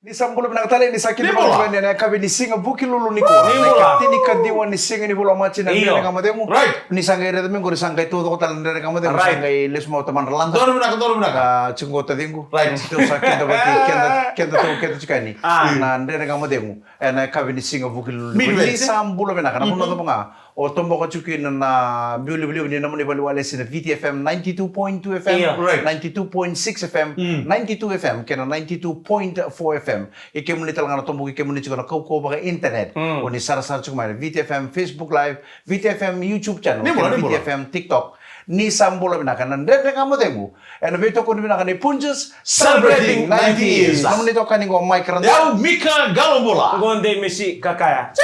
Ni sambulo binakatali ni sakit Nibola. mo ni na kabe ni singa buki lulu ni ko. Nibola. Tini kadiwa ni singa ni bola machi na Iyo. ni kamademu. Right. Ni sangai rete mengo ni sangai todo ko talan dari kamademu Right. sangai les mo taman relanda. Dono binaka. Chungo tadingu. Right. Itu sakit baki kenda chikani. Na dari kamademu. Na kabe ni singa buki lulu. Ni sambulo binakana puno to mga. O tombo ko chuki na biuli ni namun ibali wale sina VTFM 92.2 FM, Iya. Right. 92.6 FM, 92 FM, kena 92.4 FM. Ike muni talaga na tombo ike muni chiko na kau baga internet. O ni sara-sara chiko mai VTFM Facebook Live, VTFM YouTube channel, Nibola. VTFM TikTok. Ni sambola binaka na ndete kamo dengu. And bito ko binaka ni Punjas celebrating 90 years. Namun ito kaningo Mike Randa. Yau Mika Galombola. Gonde Messi kakaya.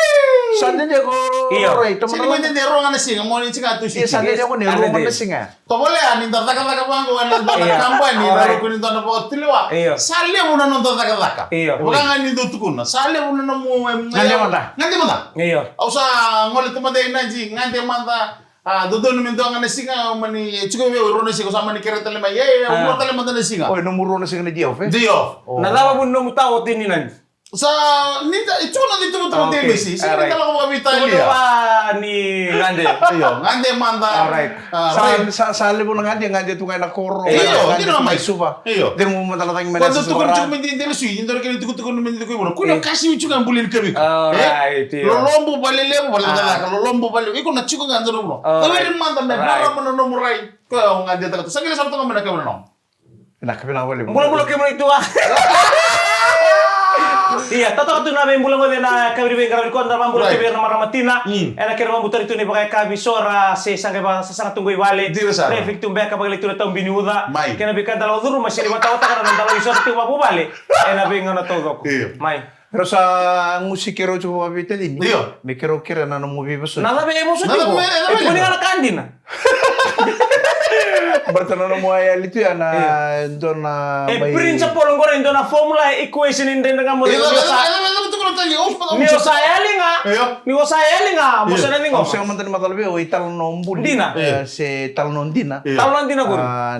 Sande dia ko Iya. right. Sini mo din ero nga nasinga mo ni chika tu Iya si. sande dia ko ni Ande Roman dia. na singa. To bole ani ndaka ndaka bango ana ndaka Iya. kamba ni Alright. ro kuni ndona bo tilwa. Iya. Sale mo na ndaka ndaka. Iya. Bukan nga ni ndo tukuna. Sale mo na mo Ngande manda. Ngande manda. Iya. Ausa ngole tumade nanji ngande manda. Dodo ni mendo nga nasinga mani chiko we ro nasinga sama ni kereta lema ye mo tale manda nasinga. Oy numuro na singa ni dia ofe. Dio. Nalawa mo nung tao tininan. Sa nita ituna dito mo tamo Okay. Messi. Sino Alright. tala ko mabita Tulo niya. pa ni Grande. Iyo, ngande manda. Alright. Right. Sali mo na ngande tunga na koro. Iyo, hindi naman may may suba. Iyo. Demo mo madalatang Quando menas tu con suba. ciò di delle sui, indoro che tu con me di quei kuna kasi uchu kan bulin kabi. Alright, iyo. Lo lombo balele wala lo lombo balele. Iko na chiko ngando no. Dawiri manda me Alright. para mo no murai. Ko ngande ta. Sagile sarto ngam na kabi no. Nakapila wali. Mula-mula kayo mo ito ah. Iya, tato tu na bulan ko na kabiri be kabiri ko na mambulo Right. kabiri na maramatina. Ena kira mambutar itu ni pakai kabi sora se sangga ba sa sanga tunggoy wale. Di ba, Sara? Traffic tumbe ka pagli tu taong biniuda. Mai. Kena be kadalo duro masih lima tahu takana na dalo isor tu mabu wale. Ena be ngana todo ko. Iya. Mai. Pero sa musikero chupa mabita din. Iyo. Me kero kira na no movie baso. Nada be emosi Nada ko. be- nada Itu be- ni ngana kandina. Bertano no mo ay itu ya na dona Principle ngore ndo na formula equation inde nga mo. Iyo, ela tu con tali of pa. Ni osayalinga. Iyo. Ni osayalinga. Mo sana ningo. Ang siya man tani matalbe o ital no mbuli. Dina. Se tal non dina. Iyo. Talon din ako.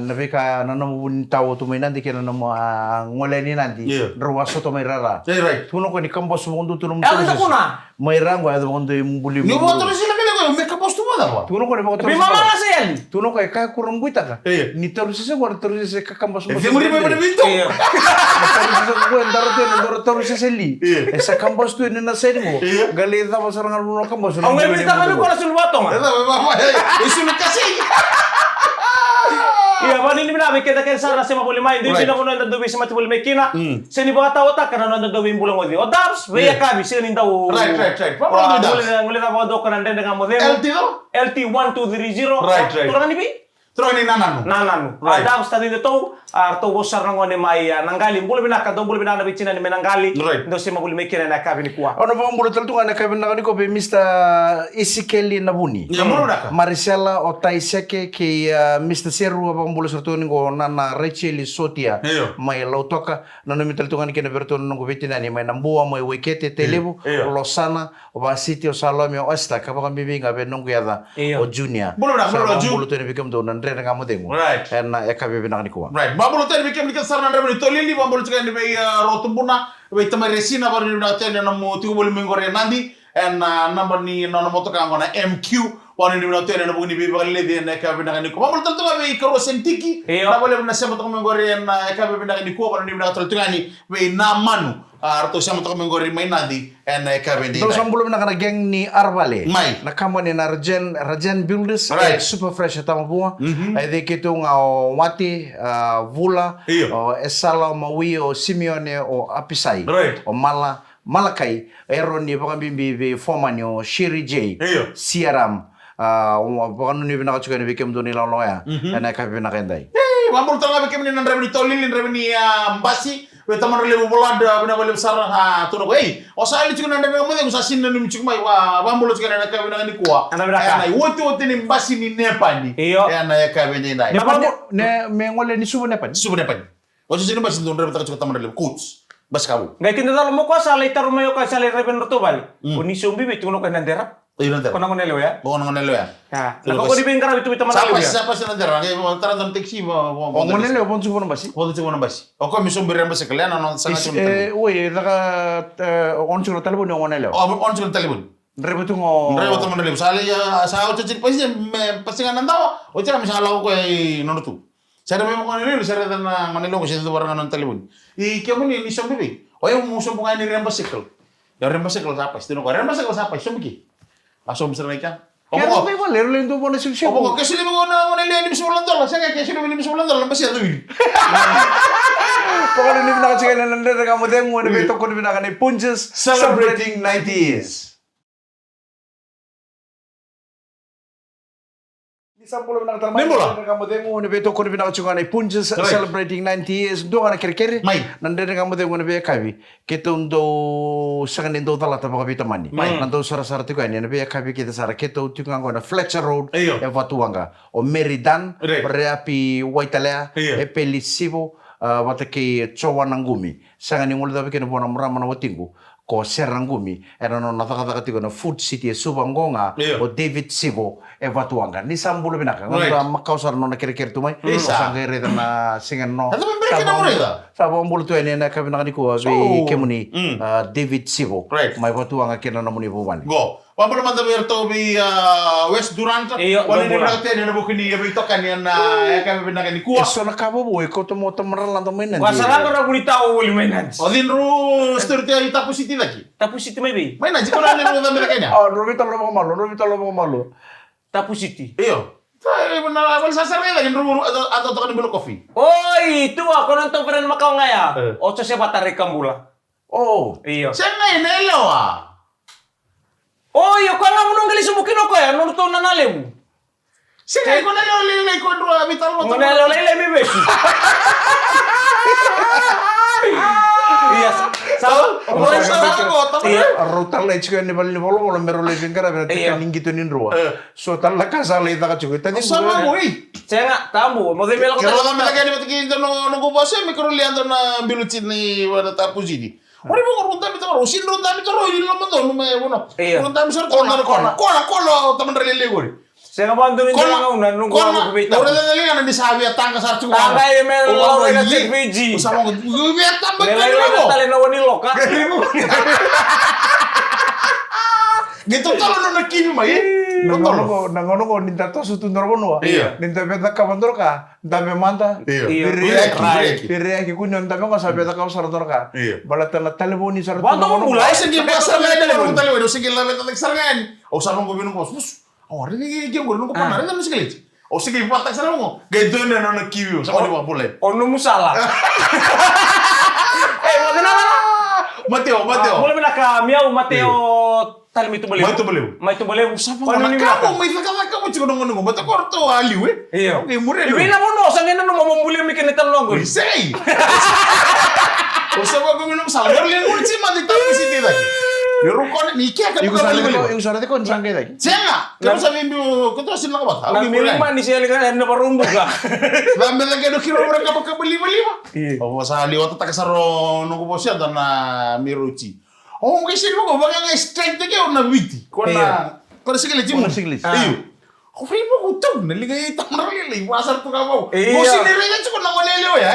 Nabi ka na no mun tawo to may nandi kina no mo ngole ni nandi. Iyo. Rawaso to may rara. Right. Tuno ko ni kambos mo ndo tuno mo. Eh, ano ko na? May rango ay mo ndo mbuli. Ni mo to sila kaya ko me kaposto mo daw. Tuno ko ni mo to. Bi mama na sayali. Tuno ko kaya kurang buita ka. Iya. Ni terus sa war terus sa kakambos mo. E mo ri me binto. Iya. Terus sa seli. Iya. Sa kambos tu ni na seli mo. Iya. Galita mo sa nga kambos. Ang ngalita kami ko na sulwatong. Ela mama. Isu na kasi. Iya, wani ni binabi kita kaya sa nasi mapuli mai. Hindi Right. sila ko na nandawi sa matipuli may kina. Sini ba tao ta kana nandawi bulang wadi. O dabs, weya kami sila ninda o. Right. Paano do das? Nguli na mo do kana ndenda nga mo demo. LT do? LT 1230. Right. Turang ni bi? Tro ni nananu. Nanan. Right. Dabs tadi to to gosar nang ngone mai nanggali. Bule binaka do bule binana bicina ni menanggali. Right. Ndo si mapuli may kina na kabi ni kuwa. Ono pa mbulo tal tunga na kabin na ko be Mr. Isikeli Nabuni. Ya mo na ka. Maricela Otaiseke ke Mr. Seru apa mbulo serto ni go nana Rachel Sotia. Iyo. Mai lautoka na no mital tunga ni kena berto no go betina ni mai nambua mai wekete telebu Iyo. Losana o City o Salome o Esta ka kan bibi ngabe nongo yada Iyo. o Junior. Bulo na, bulo na, Ju. Mbulo to ni bikam do nan re nga mo dengo. Right. Na eka bibi na ni ko. Right. Babulu tani bikem ni kasar na ni tolili babulu tsaka ni be rotumbuna be tamaresina bar ni na tani na mo tigo bolu mingore nandi and number ni no moto ka ngona MQ wani ni na tani na bugni be balle de na ka be na ni ko babulu tani to be karo sentiki Iyo. na bole na sema to mingore na ka be na ni ko wani ni na to tani be na manu arto sema to mingore mai nandi and ka be Terus sambulo na kana geng ni Arvale. Mai. Nakamo ni na Rajen Builders. Right. Super fresh tama buwa. Ay de kito nga o Wati, Vula, Iyo. o Esala, Maui, o Simeone, o Apisai. Right. O Malakai. Ero ni baka bimbi forman yo Shiri J. Iyo. Siaram. Baka nuni binakachuka ni bikem do nila loya. Ana kapi binakendai. Babulu tani bikem ni na ni tolili ni mbasi we tamar le bolada bina bale sar ha to no ei o sa ali chukuna ndanga mo sa sinna num chukmai wa bambulo chukana na ka bina ni kuwa Ana bina ka. na wote ni mbasi ni nepani Iyo. na ya ka bina ndai Ne me ngole ni subo ne pan. subu nepani o sa sinna mbasi ndon rebe taka tamar le kuts bas kabu Ngai kinda dalo mo ko sa laitar mo yo ka sa laitar ben roto bali. Uni sombi be tuno ka nandera. Iyo nanti. Kono nelo ya. Bukan ngonelo ya. Ya. Kok di bengkar itu teman Siapa ya. siapa sih nanti orang yang taran teksi mau. Ngone le pon supo basi. Foto cuma nambas. Oke misal beri nambas sekalian anon sangat cuma. Oye, naka on sulo talbo ni ngone le. Oh on cuma telepon. Ndrebe tu ngo. Ndrebe tu mandali. Sali ya saya udah cerita pasti nggak nantau. Oce misalnya aku kayak nono tu. Saya memang ngone saya ada ngone lo kasi itu barang anon telepon. Kamu ni sampai bi. Oh yang musuh bunga ini nambas sekal. Ya nambas sekal siapa? Itu nggak nambas sekal siapa? Sampai Asal bisa naikkan. Kaya may valer le ndo pon sik Opo ko kasi mo na mo nili ni $1 saya kasi ni $1 basi ato yun. Pokoknya ni pinaka chika na nandere ka mo dem mo ni beto ko ni pinaka ni Punches celebrating 90s. Ni sampulo na katama. Nimbola. Nandere ka mo dem mo ni beto ko ni pinaka chika ni Punches celebrating 90s. Do kana kerkere. Mai. Nandere ka mo dem mo ni be kabi. Keto ndo sangan ndo tala ta baka bita mani. Nando sara tiko ni be kabi kita sara keto tiko ngona Fletcher Road e Vatuanga. O Meridan reapi Waitalea e Pelisivo watake Chowanangumi. Sangan ni ngula ke no bona mrama na watingu. Ko Serangumi era no nataka tiko na Food City e Subangonga o David Sivo e Vatuanga. Ni sambulo binaka. Ngona makausar no na kere tumai. Sangere na singan no. Sabo mbulo tu ene na kabina ni ko be kemuni David Sivo. Mai Vatuanga kena na muni bubani. Go. Wala man daw to bi West Durant. Wala ni natin na bukin ni ito kanyan na kami binaka ni kuwa. So nakabo boy ko to mo to maral lang to may nanti. Wasara ko na kulita o wali may nanti. Odin ro storte ay Tapu City lagi. Tapu City may bay. May nanti ko na ni mo mereka niya. Oh, Robito lo mo malo. Tapu City. Iyo. Tay na wala sa sarili lagi ro ato to kan bilo coffee. Oy, itu ako nang tong Macau ngaya. Ocho siya batari kambula. Oh, Iyo. Siya na inelo Oh, yo kana mo nang gali subukin ako ya, no to nanalew. Siya ko na lele ko ro abital mo. Nganalo lele mi besi. Iya, rutal le chiko ni bali bolo bolo mero le dingara bena tika ningi to ninro. So tal la casa le ta chiko tadi sama mo Saya nggak tahu, mau dia bilang Kero na melagay ni matiki no gubase mikro liando na bilutin ni wala Tapu City. Ori mo runta mi taro, sin runta mi taro ini lo mondo no me bueno. Runta mi sar kona taman relele gori. Saya nggak bantu nih jangan nunggu aku beta. Ora na linga ni sabi atang kasar chuko. Tangga ya men lo na TVG. Usama ko gubi atang ba Lele tali na wani loka. Gitu talo no nakimi mai. Nangono ko ninta to sutu norbono. Ninta beta ka bandor ka, dame manda. Pire ki kunyo ndame ko sabi ta ka usar dor ka. Balata na telefoni sar. Wando mo mulai Sige pasar na telefon telefon sige la beta sargan. Usama ko binong ko. Oh, ini game gue nunggu pernah ada musik lagi. Oh, sige patak sana mo. Gitu na no kiwi sama di boleh. Ono mo salah. Wag na na. Mateo. Boleh na ka miau Mateo talim itu boleh. Mai itu boleh. Paano ni kamu may kamu chico nunggu. Bato korto aliw eh. Iyo. Okay, mure. Ibi na mo no sangin na no mamambuli mi kinitan longo. Say. Usama ko minum salgar liang ulci mati Tapu City lagi. Yorukon ni kaya kan Yung sarate ko sangge lagi. Siya kamu sabi mo ko to sila ka ba? Na milima ni siya liga na parumbu ka. Lambe lagi do kilo mereka pakabeli ba? Oh, sa liwat ta kasaro nunggu po siya dan Miruchi. Oh, kasi mo ko baka nga straight ke na witi. Ko na sige mo. Iyo. Ko fay mo ko to, naligay tamar lili, wasar to ka mo. Ko sinire ko na ngolelo ya.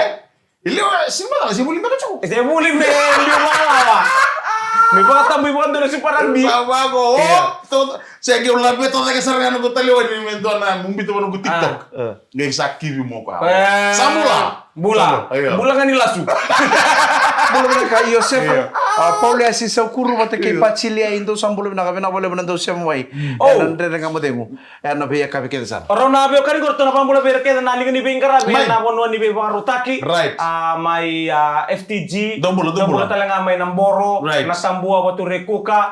Ilo simba si muli ba ko? Saya muli men liwa. May baka tamboy mo doon si Parandi. Sama ko. To saya kira labi to ka sarano ko taliwan ni mento na mumbito mo ko TikTok. Ngay sakiri mo ka. Samula. Bula kan ilasu. Bolo na ka Yosef. Paul asi sa kuru mata kay pachilia indo sambulo na kabina bole na do siya moy. Nandre nga mo demo. Na be ka be sa. Orang na be kan gorto na pambulo be ke na lingi ni bingkara be na wonwa ni be Rutaki. May FTG. Dombulo talaga may Namboro. Na Sambua watu Rekuka.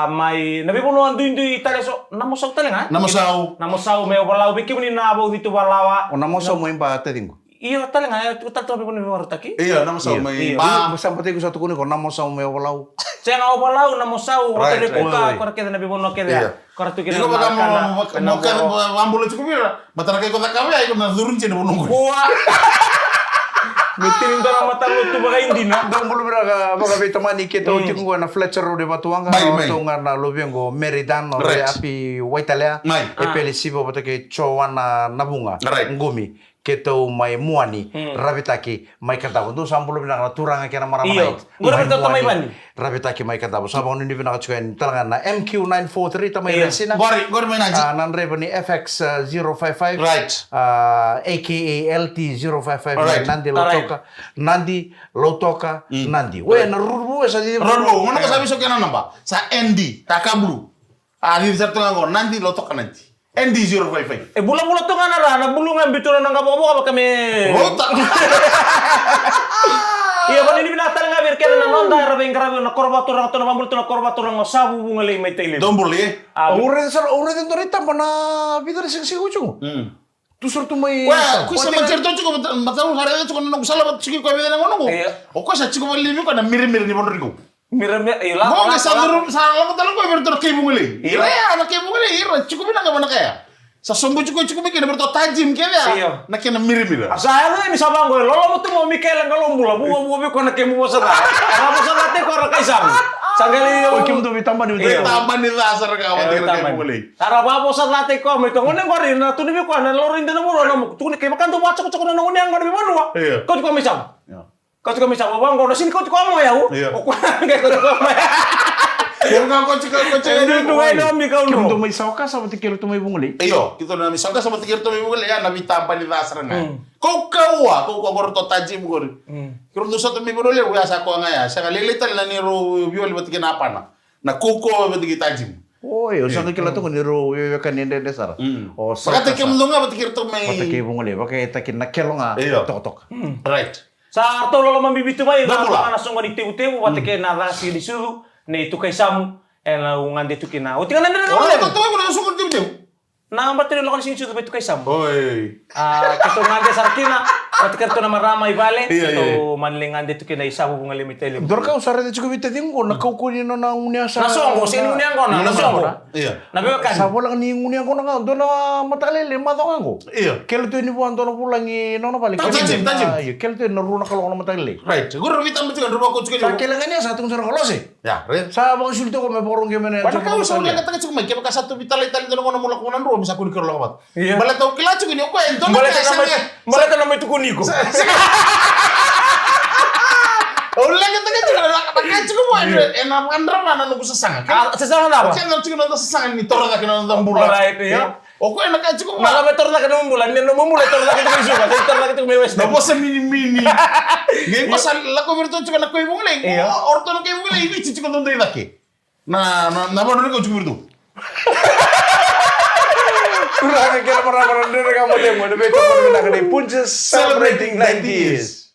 May nabi puno andu Italia so namosaw talaga. Namosaw may walaw be kimni na abo dito walawa. O namosaw mo imba tadingo. Iya talaga utal to be puno Rutaki. Iya namosaw may basta pati ko sa tukunin ko namosaw may walaw. Saya nggak walaw namosaw watu Rekuka kora kita nabi puno keda. Kora tu kita. Iko baka mo ka ambulo chuko bira. Matara kay ko ta kawe ay ko na durun chene puno. Betul itu nama tahu tu bagai indina. Dong belum berapa beta mani kita uting gua na Fletcher de batuanga utunga na lobiengo Meridan ore api Waitalia e pelisibo botake chowana nabunga ngumi keto mai muani rabitaki mai katabu tu sambulo bina turanga kena maramai gua bertata mai bani rabitaki mai katabu sabang ni bina kacuan telangan na MQ943 tamai resina gor menaji nan rebani FX 055 aka LT 055 Nandi Lotoka Nandi we na rubu sa di rubu ngono sabi so kena namba sa ND takablu di sartunga go Nandi Lotoka nanti ND 055 bula-bula tu kan arah bulungan bitura nang kabobo apa kami iya kan ini binatang ngabir kena nonda rabeng karabe na korbatur na tona mambul tona korbatur na sabu bungalay may tailin dombuli ure den torita pana bitar sing ucung tu sortu mai wah kuisa mencerto cukup matamu hari itu cukup nong salah cukup kau beda ngono o kuisa cukup limi kana mir-mir ni bonriku mir-mir ilah mo sa salah ko kau bertor kay bunguli iya anak kay bunguli iya cukup na ka kaya sa sombo cukup mikir bertor tajim kaya na kena mir-mir saya lu ini sabang gue lolo betul mau mikir kalau mula buah ko na kemu bosan apa bosan te ko ra kaisam sangali o kim tu tambah di dasar ka awat kay bunguli ara ba bosan late ko mo to ngonen gori na tu ni ko na lorin de mo no tu ni kay makan tu baca ko na ngonen ngor bi mo ko ko misam kau juga misal bang, kau sini kau mau ya? Oh, kau nggak kau mau ya? Yang kau cek itu dua dom kau no. Kita mai sauka sama tikir tu mai bunguli. Iyo, kita nami sauka sama tikir tu mai bunguli ya nabi tampan di dasar ngai. Kau gorto tajim gor. Kau tu satu mai bunguli ya sa kau ngai ya. Sa kalilitan na niru biol batikin apa na? Na kuko batikin tajim. Oh, iya, usah kila tu niru kan ini dasar. Oh, sakit kemulunga batikir tu mai. Batikir bunguli, pakai takin nakelonga. Tok. Right. Sa to lolo mambibitu bai na ana songa di teu wate ke narasi di sulu ne tu kai samu ela ungan de tu kina. O tinga nanda. Oh, to ko songa di teu. Na ambate lo kan sinsu tu kai samu. Oi. Kito ngande sarkina wate kerto na marama ibale to manlingan de tu kina isabu bunga limitele. Dorka usare de cukup bita tingo na kau ko ni na unia sa. Na songo sin unia ko na songo. Iya. Na be kan. Sa bola ni unia ko na dona matalele matongo. Iya. Kel tu ni buan dona pulangi nona balik. Tajim. Iya, kel tu na runa kalau na matalele. Right. Guru vitam betul rumah ko cukup. Sa kelangani satu ngara kolose. Ya, re. Sa bang sulto ko me borong gemene. Pada kau soalnya kata cukup mai kaya satu vital dona ko na mulak ko na ro bisa ko ni kero lakat. Bala tau kila cukup ni ko ento. Bala ta na mai tukuniko. Ulang kita kan juga pakai cukup mau enam andra mana nunggu sesang. Sesang apa? Kan nunggu nonton sesang ini torang lagi nonton bulan. Ya. Oke enak aja cukup. Malah betor lagi nonton bulan. Ini nonton bulan torang lagi tuh suka. Tor lagi tuh mewes. Nah bosan mini. Gak bosan laku bertuan cuma nak kau ibu mulai. Orto nak ibu mulai ini cici kau nonton lagi. Nah baru kau cukup bertu. Kurang kira pernah dari kamu demo. Lebih cepat kita kena Punches celebrating 90s.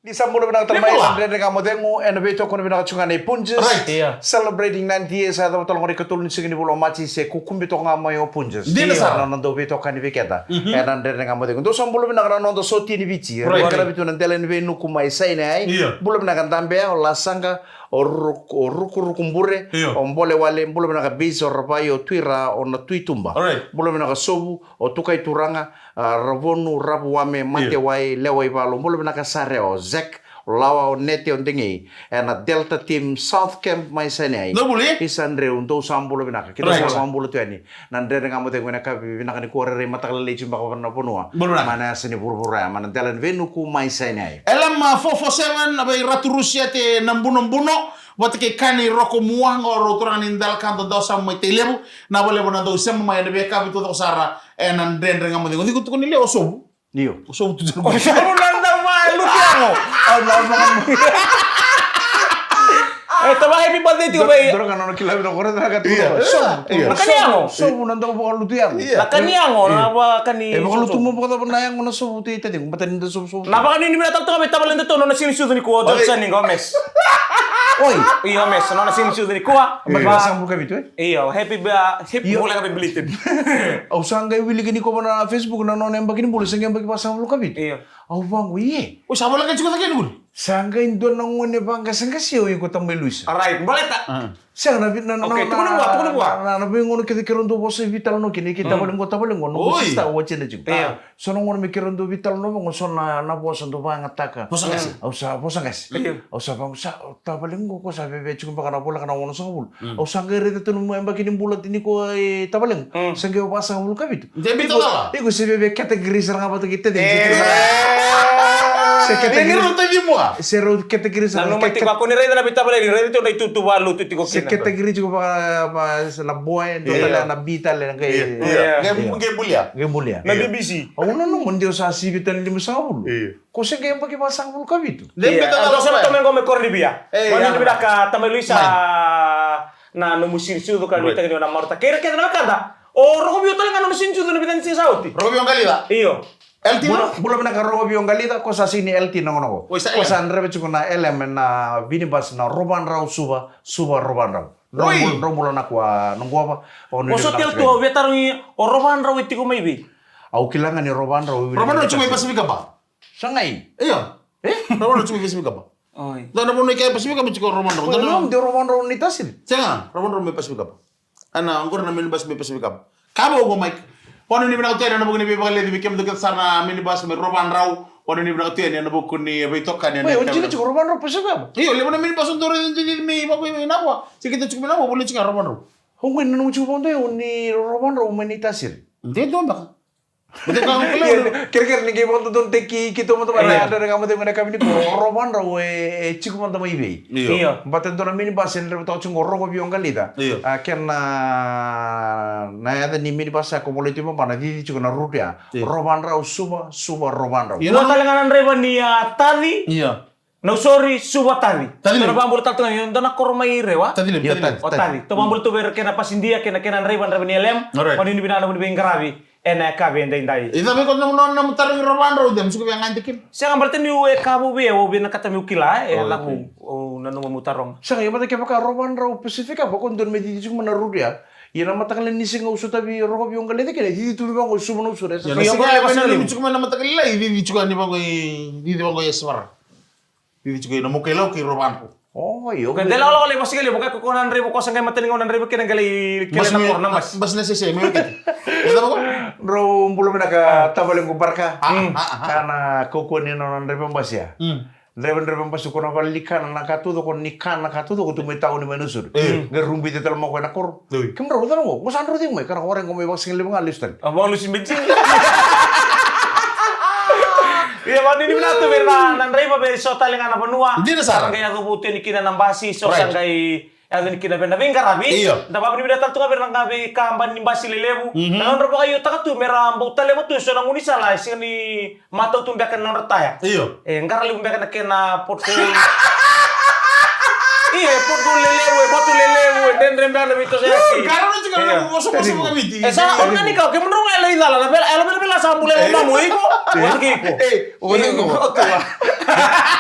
Di sambulo binang termai dari kamu dengu, NB itu kono binang cungan ni Punches. Celebrating 90s ada betul ngori ketulun segini bulan maci se kukum bito ngamayo Punches. Di sana nando bito kan ni beketa. Enan dari kamu dengu. Dosa sambulo binang nando soti ni bici. Kalau bito nantelen be nuku mai sai nai. Bulo binang tambe la sanga rukumbure ombole wale bulo binang base or rapayo tuira ona tuitumba. Bulo binang sobu o tukai turanga ravonu rabu wame mate wai lewai balo bulo binang sare o Zek lawa o nete on dengi na Delta Team South Camp mai sene ai isandre untuk sambulo binaka kita sambulo tu ani nandre ngamu te ngena ka binaka ni kuare matakale le chimba ko na ponua mana sene burbura mana dalan venuku mai sene ai elam 447 abai ratu Rusia te nambuno wat ke kani roko muang o roturan indal kanto dosa mai telebu na bole bona do sem mai de beka bitu to sara enan den ngamu te ngudi ko ni le oso Nio. Oso tu oh nanda malu kiango tama happy birthday tiyo ba doro kanono kilabi no kore daga tu kaniango so nanda ko lu tiang kaniango na ba kani bakal lu tumo ko na yang na so ti tadi matan nda so na ba kanini minata to kami tabalan to no na sinisudo ni ko Johnson ni Gomez Oi, iya mes, nona sinisudo ni kuha. Basang buka bitu Iya, happy mulai kami belitin. Au sangga wili gini ko na Facebook na nona yang bagini boleh sangga bagi pasang buka bitu. Iya. Au bang, iya. Oh, sama lagi juga lagi nunggu. Sangga indo nang ngone bangga sangga sio iko tambay Luis. Alright, boleh tak? Sangga na Oke, tunggu buat. Na ngono kita kirondo boso vital no kini kita boleh ngono Oi. sista wache na jing. Iya. Sono ngono mikirondo vital no ngo sona na boso ndo banga taka. Bosan kasi. Ausa bosan kasi. Iya. Ausa bang sa ta paling ko sa bebe chukun baka na bola kana ngono sa bul. Ausa ngere te no mo bakini bulat ini ko ta paling. Sangga basa bul kabit. Jadi betul lah. Iku si bebe kategori sarang apa kita deh. Ini rutin semua. Seru kategori Nang mati ko ni reda na bita bale, reda itu na itutu walu tu tiko se kina. kategori juga pa la boy to Iya. na bita le ngai. Iya. Game bulia. Gembulia. Na BBC. Awuna no mun dio sa sibitan lima sabul. Iya. Ko se game pagi pasang bul kabit. Dia betul lah. Entonces no tomen come corri via. Quando iya. ti bida ka tame Luisa na no musir su do kan bita ni na marta. Kere kere na kanda. O rogo bio tole ngano sin su do na bitan sin sauti. Robby Ongali lah. Iyo. LT Bulan mana? bulan na karo biong galita ko sa sini LT na ngono ko. Oh, sa Ko sa andre betu na LM na binibas na roban raw suba roban raw. Oi. Romulan ako nunggu apa? O so tel tu o betar ni o roban raw itiko mai bi. Au kilangan ni roban raw. Roman cuma Pasifik apa? Sangai. Iya. Roman cuma Pasifik apa? Oi. Dan mau naik Pasifik apa cuma Roman Ko Dan no di roban raw ni tasin. jangan Roman Pasifik apa? Ana angkor na minibus Pasifik apa? Kamu go Mike. Pono ni bina hotel na bugni bi bagale bi kem dekat sana minibus me Roman raw. Pono ni bina hotel na bukuni bi tokkan Woi, unjili cukup roban raw pesa ka. Iyo, lima na minibus untuk jadi mi bago mi nawa. Sikita cukup nawa boleh cuma Roman raw. Hongin nung cukup onde ni roban raw ni tasin. Dia tu apa? Betul kau kelihatan. Kira-kira nih kayak tuh teki kita mau ada kamu tuh mereka ini roban raw cukup mau ibe. Iyo. Baten tuh mini basen lepas tahu cuma rogo biong kali dah. Iya. Karena nah ada ni mini basa aku boleh cuma pana di cukup na rupiah. Roban raw suba roban raw. Iya. Mo talangan reba ni tadi. Iya. No sorry suba tadi. Tadi Pero lem. bambul tatang yon dana kormai rewa. Tadi Iya, lebih. O tadi. To bambul to ber kena pas India kena reban reba ni lem. Alright. Poni ni binana ni bengkarabi. Ena kabe ndai. Itu tapi kalau nong taruh Roman raw jam suka yang antikin. Siya berarti ni uwe kabu be o bina kata mi ukila laku o nanu mamutarong. Saya yang mata kayak roban raw Pasifika bakon tuh mediji cuma na rupiah. Ya nama takkan ni singa usut tapi rogo biong kali itu kena jadi tuh bang usut mana usut. Ya Iya, nasi boleh, kaya pas mana nalim. ni cukup nama tak kelila ini cukup ni bangoi eswar. Ini cukup nama kelo ke Roman. Oh iya. Kan dela ola pasti kali bukan kokonan rebo kosan kay matani ngonan rebo kena kali Mas na korna mas. bas nasi saya mau kita. Itu apa? Raw belum nak tabaleng ko barka. Karena koko ni non repembas ya. Repembas ko na balikan na katudo ko nikan na katudo ko tumitao ni manusur. Ngerumbi te tal mo ko na kor. Kem raw dalo mo. Masan raw ding mo karena orang ko may baksin lima ngalis tan. Abang lu simbenci. Iya, mandi ni binato berna nan rebo be so talingan apa nua. Hindi na sarang. Kaya ko buti ni kina nang basi so Right. sangay ada ni kina benda bengkarabi. Iya. Da babri bida tatu berna ngabe kamban ni basi lelebu. Nan rebo kayo takatu merambo talemo tu so nang unisa la sini matau tu mbiakan nang retaya. Iyo. Ngara li mbiakan kena portfolio. Iya, portfolio lelebu, batu lelebu, den rembean lebih to saya. Karena juga nama bosok mga biti. Sa orang ni kau kemenung ela idala na bela sambule mamu iko. Masuk iko. Udah ko.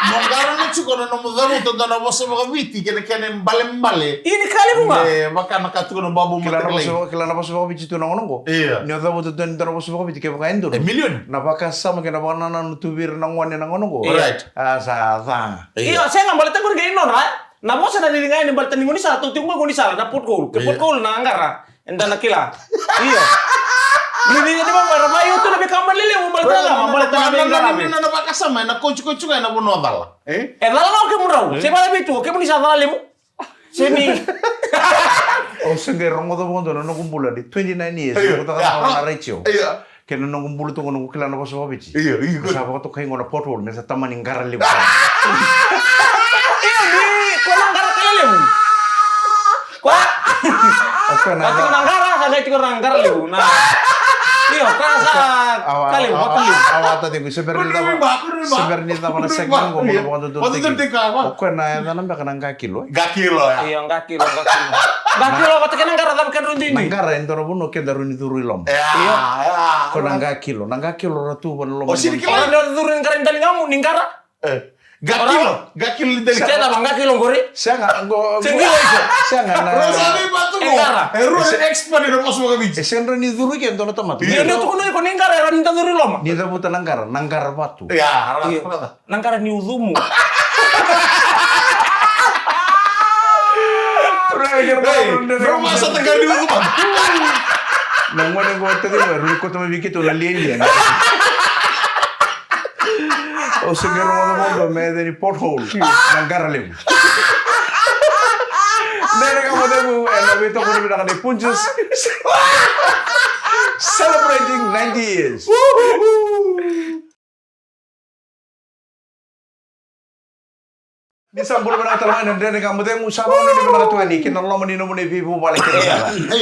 Mongkaran na cukup na mudamu tonton na bosok mga biti kene bale. Ini kali bunga. Maka nakatuko na babu Kilana pa sa bici tu nang nongo. Iya. Ni oda butu ten tara pa sa bici kaya kain tu. Million. Napaka sama kena bana nan tubir nang wane nang nongo. Alright. Iya, saya nggak boleh tegur kayak non, right? Nah, mau sana diri ngain balik tani ngoni salah, tuh tinggal ngoni salah, dapur gol, keput gol na anggara, enda nakila. Iya. Ini jadi bang, ramayu tuh lebih kamar lili, mau balik tani, mau balik tani anggara. Na napakasama na coach na bunodal. Lalu mau kamu raw, siapa lebih tuh, kamu di sana lemu. Sini. Oh, sengge rongo to bondo nang kumpul di 29 years. Ko ta na ratio. Iya. Kena nang kumpul tu nang kilana pa sa bici. Iya. Sa pa to kay ngona potwol mesa taman ing garal libu. Iya, di kolang anggara kaya lemu. Kuat. Apa na? Nanti kolang anggara, sana itu kolang anggara lemu. Nah. Iya, kan sa kali, bakal. Awata di sebenarnya tama na segmen ko mo ko to. Ko na na nang baka nang kakilo. Gakilo ya. Iya, enggak kilo. Enggak kilo, kata kena anggara tapi kan rundi ini. Nanggara entoro buno ke daru ni turu ilom. Iya. Ko nang kakilo ratu ban lom. Oh, sini Orang dia turun anggara dari kamu, ningkara. Gakilo dari Saya tak enggak kilo gori. Siya nga go. Sengkilo itu. Siya nga na. Rosabi batu ko. Engkara. Rules expert na bos mga bitch. Siya nga ni turu ke entoro tamat. Dia tuh kuno ikut ningkara, orang minta turun lama. Ni da buta nanggara batu. Ya, Nangkara ni uzumu. Rumah sa tagal di ko ba? Nang wala ko tadi baru ko to mabikit ulah liyan. O siguro mo mo may ni pothole ng garalim. Dere ka mo demo elevate ko ni na punches. Celebrating 90 years. Di sambul ba na talaga nandere ka mo demo sa mga ni ba tuwa ni kinalo mo ni no mo ni vivo balik ka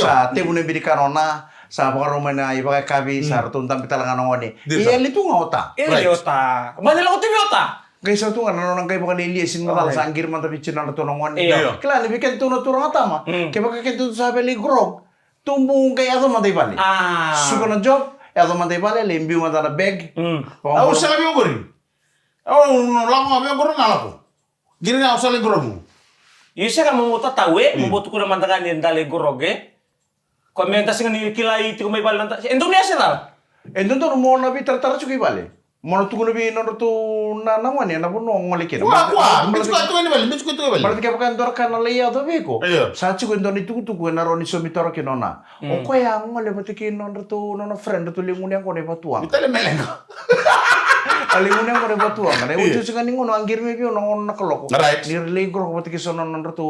sa te mo ni bidikanona sa mga Roma na iba kay kabi sa rotundang bitalangan ng ngoni. Iya itu ngota. Iya ota. Manila ko tibiota. Kaysa tu kan nang kay baka lilisin mo sa anggir man tapi cinan to ng ngoni. Iya. Kala ni bikin tu no turang atama. Kaya baka kintu sa beli grog. Tumbung kay ato man bali. Suko na job, ato man bali limbi man na bag. Ako sa labi ko rin. Ako lang ko ko na ako. Gini nga ako sa grog mo. Isa ka mamuta tawe, mabuto ko naman tangan yung dali goroge. Komenta sing ni kilai ti ko may balan ta. Indonesia ta. Endo to mo na bi tartar chuki bali. Mo tu kuno bi no to na ngoni na puno ngolikin. Wah, bitch ko to ni bali, bitch ko to bali. Berarti ka dor kan leya to biko. Sa chu ko ndoni tu na roni so mitor kinona. O ko ya ngole batikin no to no friend to limun yang ko ne batuang. Itale meleng. Alimun yang ko ne batuang. Na uju sing ni ngono anggir me bi no nakoloko. Right. Ni legro ko batikin so no to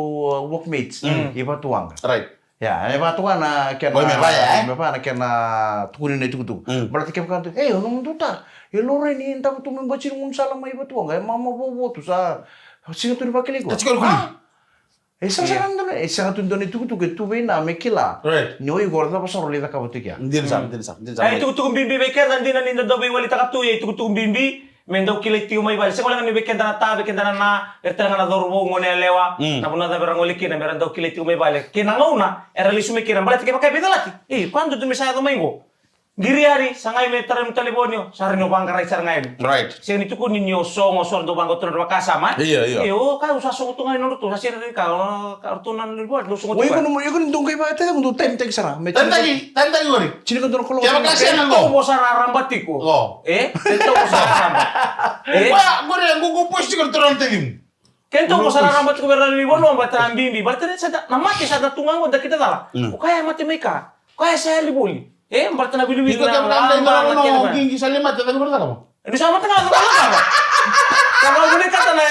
workmates. Ibatuang. Right. Ya, batu kan kena. Boy mebaya. Mebaya kena tukunin itu tu. Berarti kau kan tu, orang tu tak. Lore ni entah tu membaca ngun salam mai batu enggak mama bobo tu sa. Singa tu dipakai lego. Tachikol kuli. Sekarang tu ndone tu tu bina mekila. Right. Nyoi gorda pasar lida ka batu kya. Din sa. Ay itu bimbi beker dan dinan ninda dobe walita katu ya itu bimbi. Mendo kilay tiyo may bali. Sa ko lang ni weekend na ta, weekend na ertala nga na dorbo ngone lewa. Napuna na berang oliki na meron daw kilay tiyo may bali. Kinangaw na, erali sumikiran. Balat kaya makay bidalati. Paano doon may saya tumayo? Giriari, sangay may tarim talibonyo. Sari no bang karay sar ngayon. Right. Siya nito ko ninyo songo sordo bang goto na kasama. Iya. Kaya usasong ito ngayon nuto. Sa sira rin ka, kartunan libuat. Woi ko nung kay ba tayo nung time sara. Tantagi wari. Sino ko doon ko. Kaya makasya nang Ito mo sa rarambat ko. Ito mo sa rarambat. Wah, gore ang gugupos ko turon tagim. Kento mo sa rarambat ko berang libuan mo bata bimbi. Bata sa namati sa datungan ko dakita dala. O kaya mati may ka. Kaya sa libuli. Bata na biliwi Ikaw kaya maganda yung mga gingi sa limat. Tatabi ko na ako. Hindi sama tanga ano ka ba? Kalau gini kata na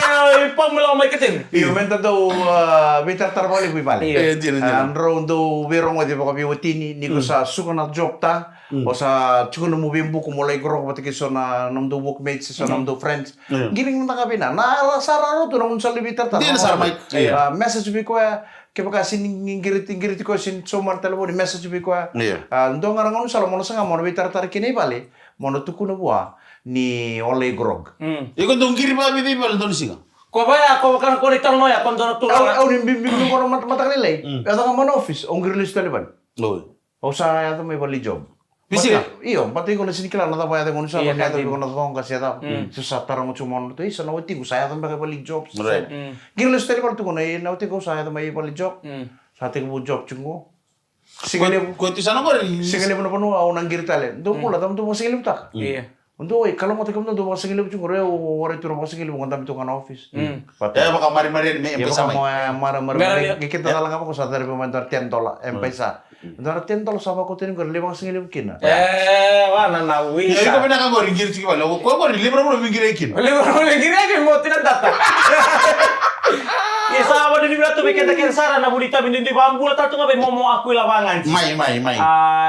pamela may katin. Iyo menta do bitar tarbali ko bali. Andro do wirong wadi ko biwatini ni ko sa suko na job ta o sa chuko na mubimbu ko mulai gro ko patiki so na namdo workmates so namdo friends. Giring na kabina na sararo to nang sa bitar tar. Di na sar mic. Message bi ko kaya kasi ngirit ko sin somar telepon message bi ko. Ndo ngarang sa mo sa mo bitar tar kini bali. Mo tu kuno bua ni oleh grog. Ikaw dong kiri pa biti pa doon siya. Ko ba ko kan ko ital no ya kon do tu. Au ni bimbi ko mata nilai. Ito ka man office on grilis taliban. Loy. O sa ya to may bali job. Bisi ka? Iyo, pati ko na sinikila na tapo yata ko sa kaya to ko na to kasi yata. Sa tarang mo chumon to isa na wati ko sa yata may bali job. Right. Grilis taliban to ko na na wati ko sa yata may bali job. Sa ating mo job chungo. Kwento sana ko rin. Sige mo na pano au nang giritale. Do ko la tam to mo sige ta. Iya. Untuk kalau mau tekan tuh bahasa Inggris cuma reo orang itu bahasa Inggris bukan tapi tukang office. Baka mari-mari may Ya empesa mau may. marah kita talang apa kau sadar pemantar $10 empesa. Entar $10 sama kau tuh nggak lebih bahasa Inggris mungkin. Wana na wi. Ya ikaw pinaka ko rin kiri sige wala. Ko ko rin libre mo mingire ikin. Libre lagi mo tinadata. Isa ba din binato be kita sara na bulita bindi bambula tato nga be momo aku lawangan. May.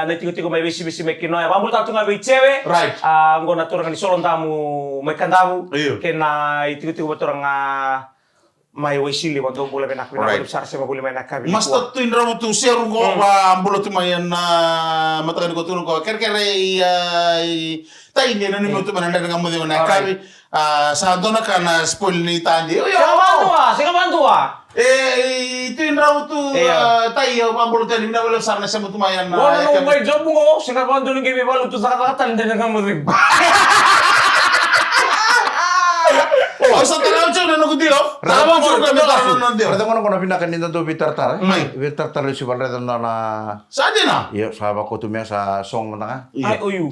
Natiko may bisi may kinoy. Bambula tato nga be chewe. Right. Ngo natura nga solon tamu may kandamu. Iyo. Kena itiko batura nga may wisili wanto bula be nakwi na sara sa bula may nakabi. Mas tatu indra mo tu seru ko ba ambulo tu mayan na matakan ko tulong ko. Kerkere tay ni nani mo tu mananda nga mo de nakabi. Sa dona ka na spoil ni Tanji. Sika bantua. Itu indra mo tu tayo ambulo tu ni na wala sarna sa mo tu mayan na. Wala no may job mo. Sika bantu ni gibi balu tu sa katan din nga mo rin. Sa taraw siya na nagudiyo. Tama mo ka na nandiyo. Berarti kono kono pindah kan itu bitar tar. Bitar tar si balre na na. Sa din na. Iya, sahabat ko tumya sa song mo na. Ay uyu.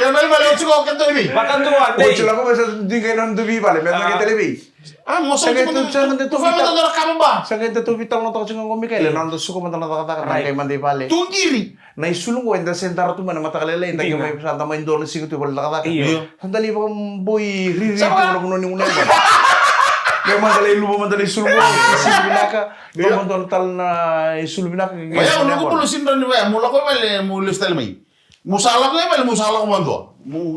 Yang balik cukup kan tuh ini. Makan tuan, Oh, cila ko masa di kayo nang dubi pala, mesa kita lebi. Mau Sangat cukup tu, sangat tu. Tuh fama tuh kamu bah. Sangat tu vital no tocing ngomong Mikael, nang suko man kata kay mandi pale. Tunggiri. Na isulong ko enda sentaro tu mana mata kalele, enda Iya. kay may santa may indor sigo tu wala kata. Iya. Sandali pa boy riri tu Sama. wala kuno ni una. Kaya mandali lupa mandali sulong ko, isip binaka, pamantol tal na isulong binaka. Kaya uno ko pulusin doon ba, mula ko bale mulis tal may. Musala ko bale musala ko mando.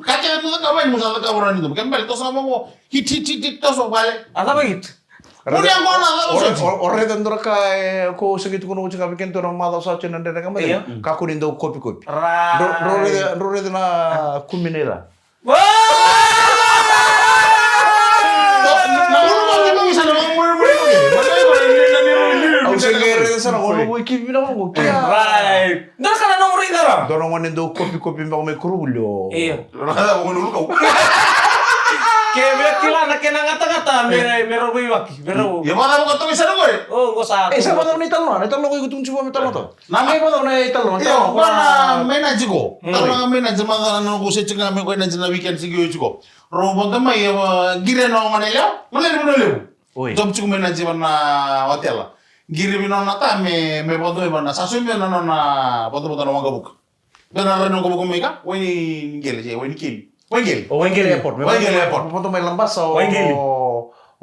Kaca mo ka bale musala ka orang itu. Kan bale to sama mo hit to so bale. Apa gitu? Muli ang kona ka. Ore tandora ka ko sakit ko no chika bikin to ng mata sa chinan dere kamay. Iya. Ka kunin daw kopi. Right. Rore na kuminera. Au segere sa na ko mo kibi na ko kya. Right. Nara ka na nung rin na. Dono ngonin daw kopi ba may krulyo. Iya. Rada mo nulu ko. Kaya bilang kila na kaya ngata-ngata, meron wiwaki, meron. Ya mana mo katong isa ko eh. Oh, nggak usah. Sa ba daw ni talo? Ni talo ko gutung chuba mi talo to. Namay ba daw na talo? Iyo, bana menage ko. Talo nga menage mga ano ko sa tsinga ko na na weekend sige ko. Robon ta may gire no ngane ya. Male mo lew. Oi. Job chuko menage na hotel. Gire mi no na ta me bodo ba na sasu mi no na bodo no gabuk. Dana reno ko ko meka. Wani gele je wani kin. Wengel. O Wengel Airport. Wengel Airport. Ponto may lambas o Wengel.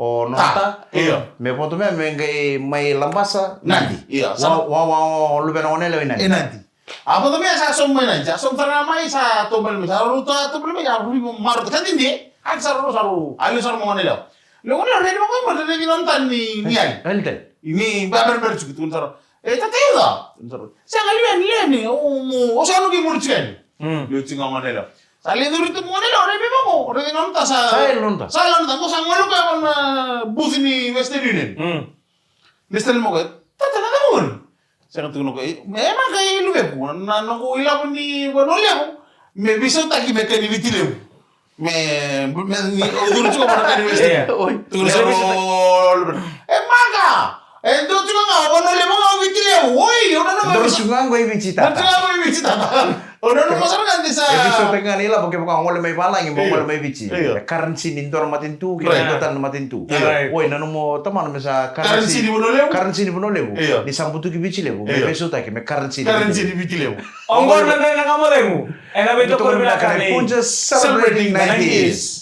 o nota. Iya. Me ponto may lambas Nanti. Iya. Wa lu bena onele ina. Nanti. Apa tuh ya sa som mana? Sa som tara mai sa to bel mi sa ru to ya ru mar kan ini. Kan sa ru. Ayo sa mo ngene lo ngene re mo mo re ni nonton ni ai. Elte. Ini ba ber cukup tun tara. Tatela. Sa ngalian ni o sa no ki mo chen. Lo tinga ngene lo. Sali dulu itu mo nila, rebe mo, rebe nonta sa. Sa nonta. Sa nonta mo sa ngolo ka on booth ni Western Union. Western mo ka, tata mo. Sa kan tuno ko, emang kay luwe ko, na ko ila ko ni bonolya ko. Me biso ta ki mekani vitile. Me ni dulu ko para kani Western. Oi. Tuno sa bol. Maga. Endo tuno nga bonolya mo nga vitile. Oi, ona na Dor sungang go ibicita. Nanti mo ibicita. Ona na masarap kan sa. Episode nga nila porque mo ngole may pala ngi mo ngole may bici. Iya. Currency nindor matintu, Right. kita tan matintu. Right. Oi nanu mo taman me sa Currency di bonolya. Currency ni bonole. Iya. Di sambutu ki bici lebu. Iya. Me peso ta ki me currency. Currency di vitile. Onggol na kamu deh mu. Enak betul Ito ko kau bilang na kali. Punja celebrating 90s.